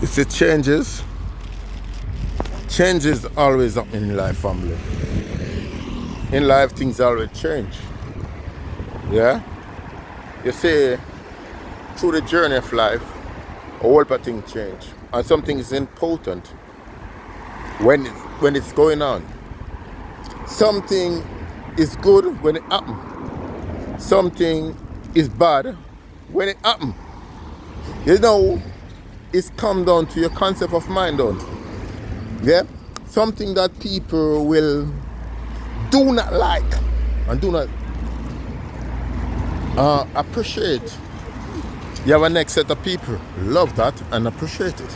You see, changes always up in life, family. In life, things always change. Yeah? You see, through the journey of life, a whole lot of things change. And something is important when it's going on. Something is good when it happens. Something is bad when it happens. You know, it's come down to your concept of mind, don't it? Yeah? Something that people will do not like and do not appreciate. You have a next set of people love that and appreciate it.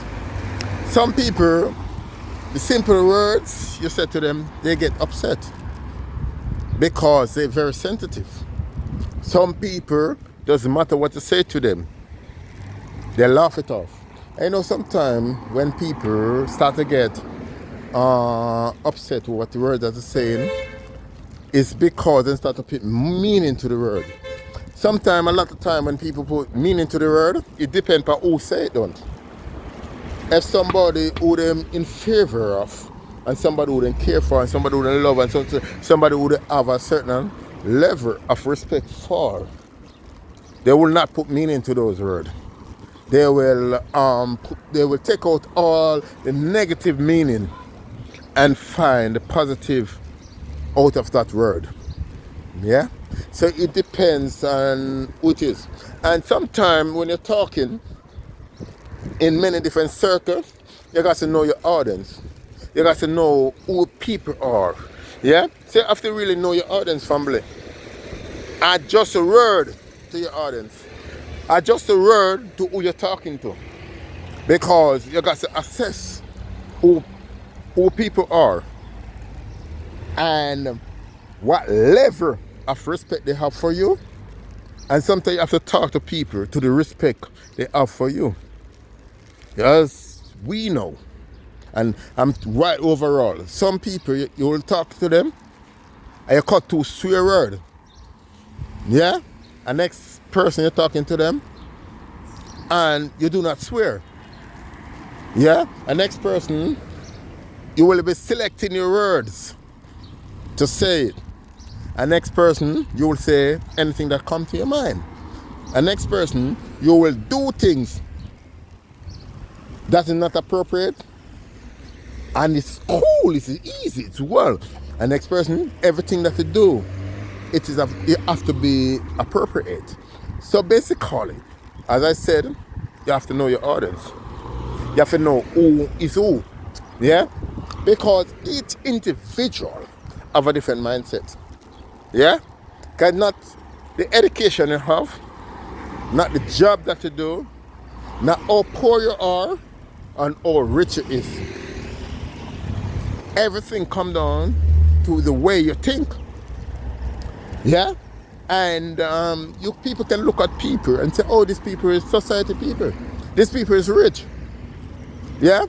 Some people, the simple words you say to them, they get upset because they're very sensitive. Some people, doesn't matter what you say to them, they laugh it off. I know sometimes when people start to get upset with what the word that is saying, it's because they start to put meaning to the word. Sometimes, a lot of time when people put meaning to the word, it depends on who say it, don't. If somebody who them in favor of, and somebody who them care for, and somebody who them love, and somebody who they have a certain level of respect for, they will not put meaning to those words. They will take out all the negative meaning and find the positive out of that word. Yeah? So it depends on who it is. And sometimes when you're talking in many different circles, you got to know your audience. You got to know who people are. Yeah? So you have to really know your audience, family. Adjust a word to your audience. Adjust a word to who you're talking to. Because you got to assess who people are and what level of respect they have for you. And sometimes you have to talk to people to the respect they have for you. Yes, we know. And I'm right overall. Some people, you will talk to them and you cut to swear word. Yeah? And next person you're talking to them and you do not swear. Yeah? And next person, you will be selecting your words to say it. And next person, you will say anything that comes to your mind. And next person, you will do things that is not appropriate. And it's cool, it's easy, it's well. And next person, everything that you do, it has to be appropriate. So basically, as I said, you have to know your audience. You have to know who is who. Yeah? Because each individual have a different mindset. Yeah? Because not the education you have, not the job that you do, not how poor you are, and how rich it is. Everything comes down to the way you think. Yeah? And you people can look at people and say, oh, this people is society people. This people is rich. Yeah?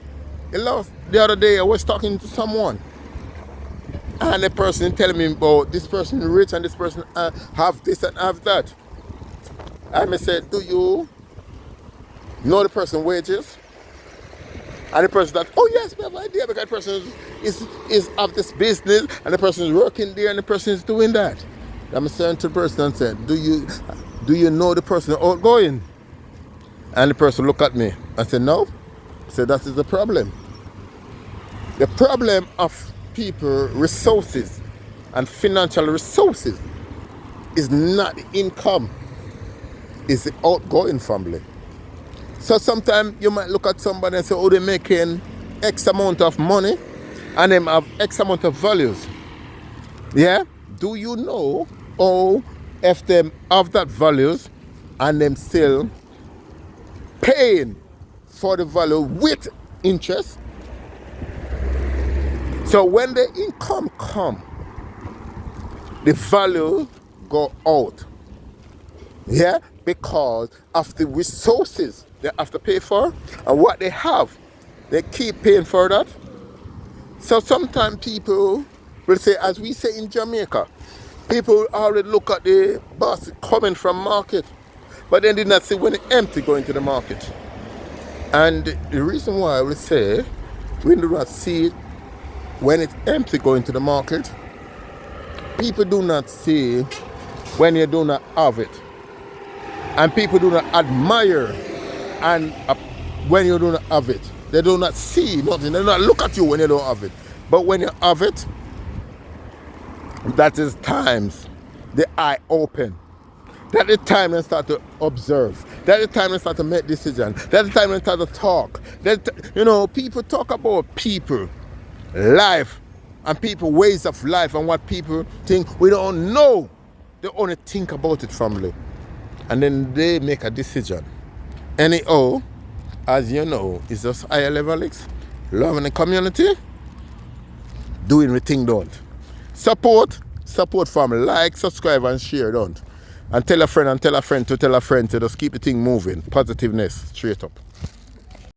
The other day I was talking to someone. And the person telling me about this person is rich and this person have this and have that. I said, do you know the person's wages? And the person that, oh yes, we have an idea because the person is of this business and the person is working there and the person is doing that. I'm saying to the person and said, do you know the person outgoing? And the person looked at me and said, no. I said, that is the problem. The problem of people resources and financial resources is not the income, it's the outgoing family. So sometimes you might look at somebody and say, oh, they're making X amount of money and them have X amount of values. Yeah? Do you know if them have that values and them still paying for the value with interest? So when the income come, the value go out. Yeah? Because of the resources they have to pay for and what they have, they keep paying for that. So sometimes people will say, as we say in Jamaica, people always look at the basket coming from market, but they did not see when it's empty going to the market. And the reason why I would say we do not see it when it's empty going to the market, people do not see when you do not have it. And people do not admire and when you do not have it. They do not see nothing. They do not look at you when you don't have it. But when you have it, that is times the eye open. That is time they start to observe. That is time they start to make decisions. That is time they start to talk. People talk about people, life, and people ways of life and what people think. We don't know. They only think about it, family. And then they make a decision. Anyhow, as you know, it's just higher level X. Love in the community. Doing the thing, don't. Support family. Like, subscribe, and share, don't. And tell a friend to tell a friend to just keep the thing moving. Positiveness, straight up.